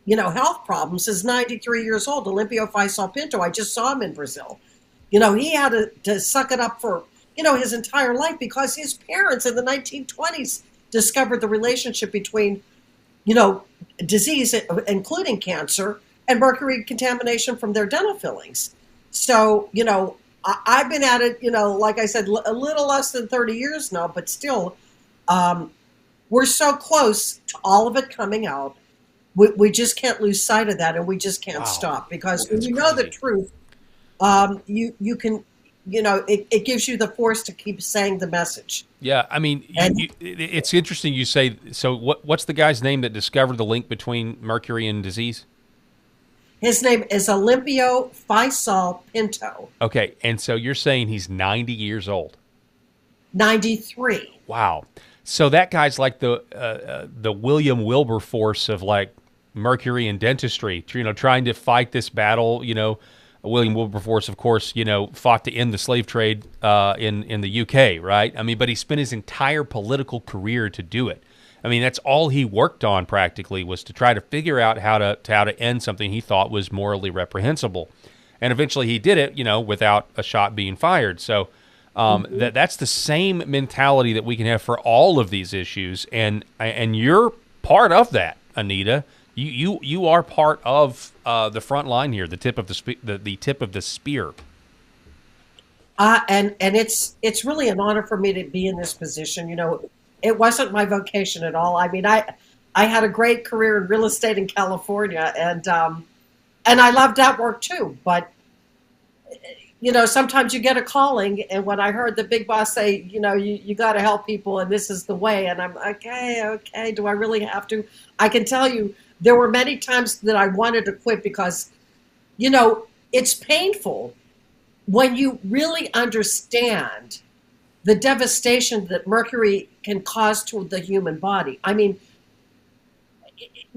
health problems is 93 years old. Olimpio Faisal Pinto. I just saw him in Brazil. He had to suck it up for his entire life because his parents in the 1920s discovered the relationship between disease, including cancer, and mercury contamination from their dental fillings. So I've been at it like I said, a little less than 30 years now, but still. We're so close to all of it coming out. We just can't lose sight of that, and we just can't stop because when you know the truth, you can it gives you the force to keep saying the message. Yeah, I mean, it's interesting you say. So, what's the guy's name that discovered the link between mercury and disease? His name is Olympio Faisal Pinto. Okay, and so you're saying he's 90 years old. 93. Wow. So that guy's like the William Wilberforce of like mercury and dentistry, trying to fight this battle. William Wilberforce, of course, fought to end the slave trade in the UK, right? I mean, but he spent his entire political career to do it. I mean, that's all he worked on practically, was to try to figure out how to end something he thought was morally reprehensible. And eventually he did it, without a shot being fired. So that's the same mentality that we can have for all of these issues. And you're part of that, Anita. You are part of the front line here, the tip of the tip of the spear. And it's really an honor for me to be in this position. It wasn't my vocation at all. I mean, I had a great career in real estate in California, and I loved that work too. But sometimes you get a calling, and when I heard the big boss say, you got to help people, and this is the way, and I'm okay. Do I really have to? I can tell you, there were many times that I wanted to quit because, it's painful when you really understand the devastation that mercury can cause to the human body. I mean,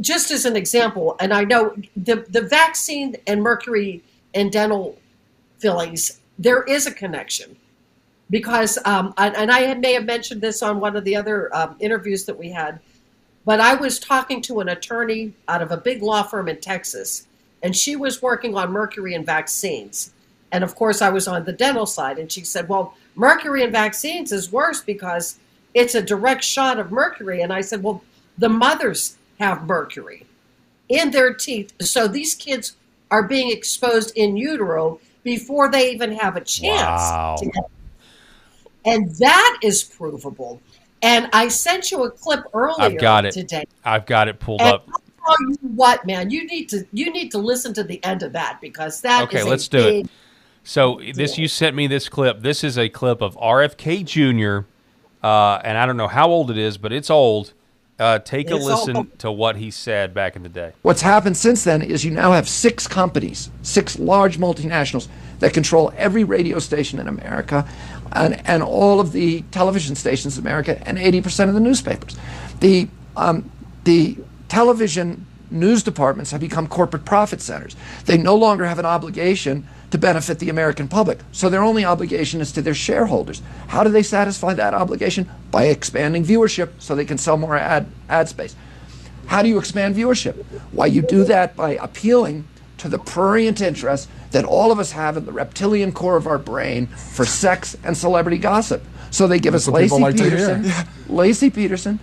just as an example, and I know the vaccine and mercury and dental fillings, there is a connection because, and I may have mentioned this on one of the other interviews that we had, but I was talking to an attorney out of a big law firm in Texas, and she was working on mercury and vaccines. And of course, I was on the dental side, and she said, well, mercury and vaccines is worse because it's a direct shot of mercury. And I said, well, the mothers have mercury in their teeth. So these kids are being exposed in utero before they even have a chance. Wow. And that is provable. And I sent you a clip earlier today. I've got it pulled and up. I'll tell you what, man, you need to listen to the end of that because that is let's do it. So you sent me this clip. This is a clip of RFK Jr., and I don't know how old it is, but it's old. Take a listen to what he said back in the day. What's happened since then is you now have 6 companies, 6 large multinationals that control every radio station in America and all of the television stations in America and 80% of the newspapers. The television news departments have become corporate profit centers. They no longer have an obligation to benefit the American public. So their only obligation is to their shareholders. How do they satisfy that obligation? By expanding viewership so they can sell more ad space. How do you expand viewership? Why, you do that by appealing to the prurient interest that all of us have in the reptilian core of our brain for sex and celebrity gossip. So they give us Lacey Peterson,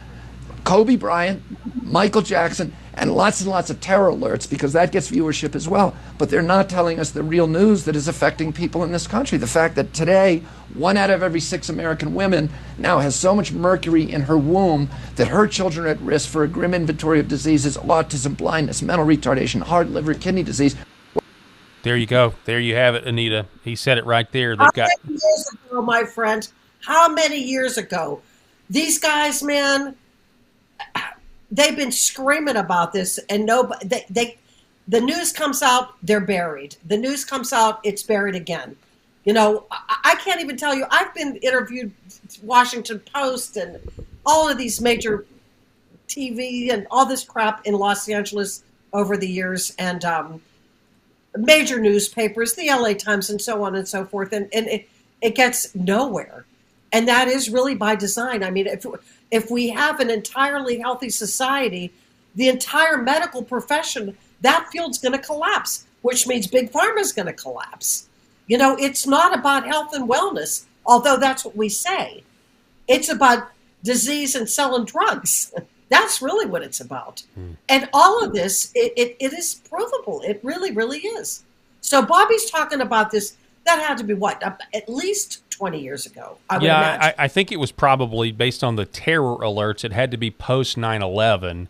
Kobe Bryant, Michael Jackson, and lots of terror alerts because that gets viewership as well. But they're not telling us the real news that is affecting people in this country. The fact that today, 1 out of every 6 American women now has so much mercury in her womb that her children are at risk for a grim inventory of diseases: autism, blindness, mental retardation, heart, liver, kidney disease. There you go. There you have it, Anita. He said it right there. How many years ago, my friend? How many years ago? These guys, man, they've been screaming about this, and the news comes out, they're buried. The news comes out, it's buried again. I can't even tell you. I've been interviewed, Washington Post and all of these major TV and all this crap in Los Angeles over the years, and major newspapers, the LA Times, and so on and so forth, and it gets nowhere. And that is really by design. I mean, if we have an entirely healthy society, the entire medical profession, that field's going to collapse, which means Big Pharma is going to collapse. It's not about health and wellness, although that's what we say. It's about disease and selling drugs. That's really what it's about. And all of this, it is provable. It really, really is. So Bobby's talking about this. That had to be at least 20 years ago. I think it was probably based on the terror alerts. It had to be post 9/11.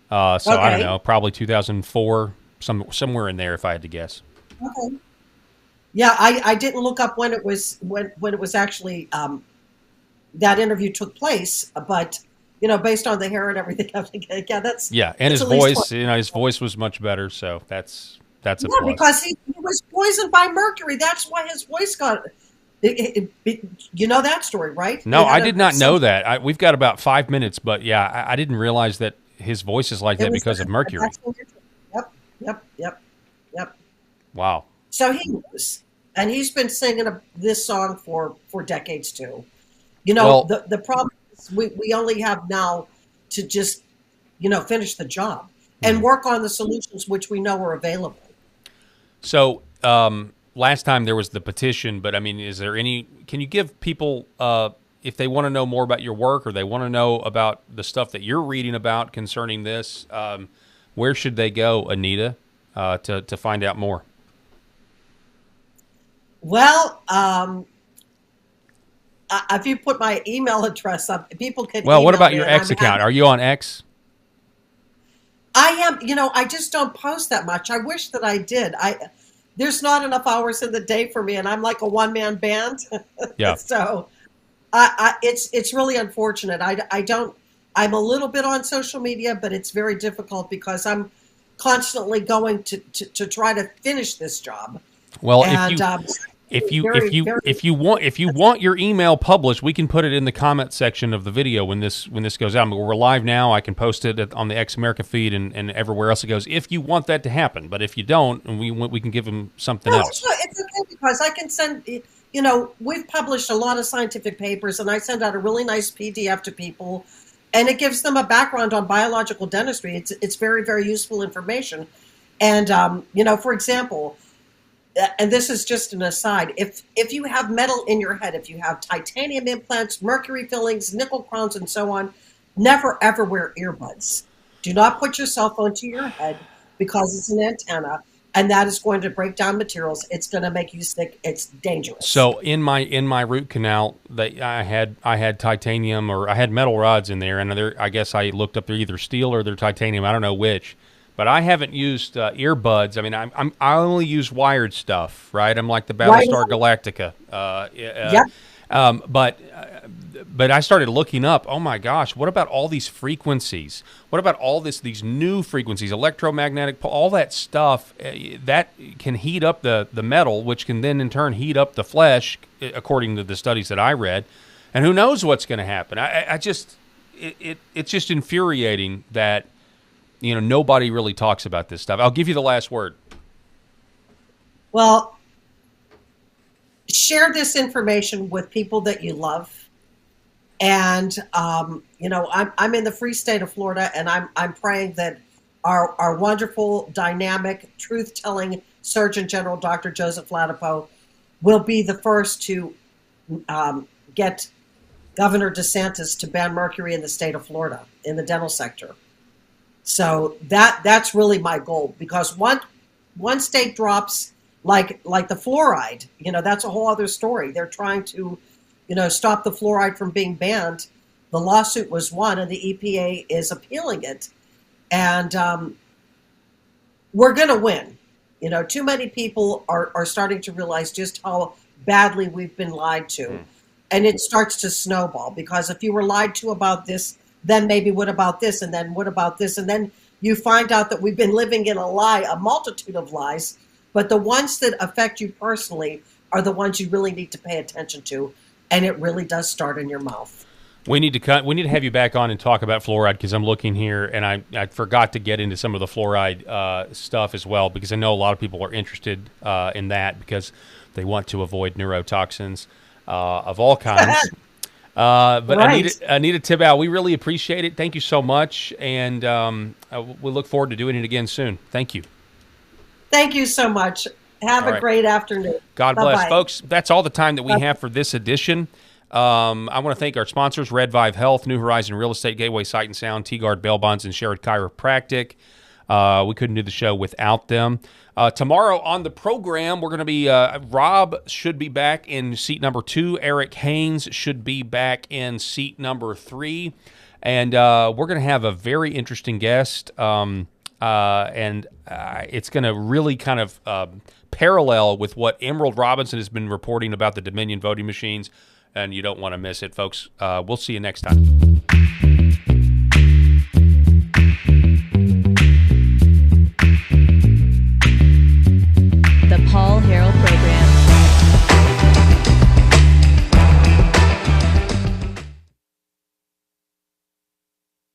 I don't know, probably 2004, somewhere in there, if I had to guess. Okay. Yeah, I didn't look up when it was actually that interview took place, but based on the hair and everything, I think yeah, Yeah, and it's his at least voice, 20. his voice was much better, so that's a Yeah, plus. because he was poisoned by mercury. That's why his voice got. You know that story, right? He No, I had did not know that. We've got about 5 minutes, but yeah, I didn't realize that his voice is like it that was because of mercury. Yep, yep, yep, yep. Wow. So he knows, and he's been singing this song for decades too. Well, The problem is we only have now to just finish the job and work on the solutions which we know are available. so last time there was the petition, but I mean, is there any? Can you give people if they want to know more about your work or they want to know about the stuff that you're reading about concerning this? Where should they go, Anita, to find out more? Well, if you put my email address up, people can Well, email what about me, your and I'm X account? happy. Are you on X? I am, I just don't post that much. I wish that I did. There's not enough hours in the day for me, and I'm like a one-man band. Yeah. So it's really unfortunate. I don't. I'm a little bit on social media, but it's very difficult because I'm constantly going to try to finish this job. Well, And if you want your email published, we can put it in the comment section of the video when this goes out. We're live now. I can post it on the X America feed and everywhere else it goes. If you want that to happen, but if you don't, we can give them something else. It's okay because I can send. We've published a lot of scientific papers, and I send out a really nice PDF to people, and it gives them a background on biological dentistry. It's very, very useful information. And for example, and this is just an aside, if you have metal in your head, if you have titanium implants, mercury fillings, nickel crowns, and so on, never ever wear earbuds. Do not put your cell phone to your head because it's an antenna, and that is going to break down materials. It's going to make you sick. It's dangerous. So in my root canal, that I had titanium, or I had metal rods in there, and I guess I looked up they're either steel or they're titanium. I don't know which. But I haven't used earbuds. I mean, I only use wired stuff, right? I'm like the Battlestar Galactica. But I started looking up. Oh my gosh, what about all these frequencies? What about all these new frequencies, electromagnetic, all that stuff that can heat up the metal, which can then in turn heat up the flesh, according to the studies that I read. And who knows what's going to happen? It's just infuriating that. Nobody really talks about this stuff. I'll give you the last word. Well, share this information with people that you love. And, I'm in the free state of Florida, and I'm praying that our wonderful, dynamic, truth-telling Surgeon General, Dr. Joseph Ladapo, will be the first to get Governor DeSantis to ban mercury in the state of Florida in the dental sector. So that's really my goal, because one state drops like the fluoride, that's a whole other story. They're trying to, stop the fluoride from being banned. The lawsuit was won, and the EPA is appealing it, and we're going to win. Too many people are starting to realize just how badly we've been lied to, and it starts to snowball, because if you were lied to about this, then maybe what about this, and then what about this, and then you find out that we've been living in a multitude of lies, but the ones that affect you personally are the ones you really need to pay attention to, and it really does start in your mouth. We need to have you back on and talk about fluoride, because I'm looking here, and I forgot to get into some of the fluoride stuff as well, because I know a lot of people are interested in that because they want to avoid neurotoxins of all kinds. But Right. Anita Tibau, we really appreciate it. Thank you so much, and we look forward to doing it again soon. Thank you. Thank you so much. Have All a right. great afternoon. God bless. Bye-bye. Folks, that's all the time that we have for this edition. I want to thank our sponsors, Red Vive Health, New Horizon Real Estate, Gateway Sight and Sound, T-Guard Bail Bonds, and Sherrod Chiropractic. We couldn't do the show without them. Tomorrow on the program, we're going to be, Rob should be back in seat number 2. Eric Haynes should be back in seat number 3. And we're going to have a very interesting guest. and it's going to really kind of parallel with what Emerald Robinson has been reporting about the Dominion voting machines, and you don't want to miss it, folks. We'll see you next time.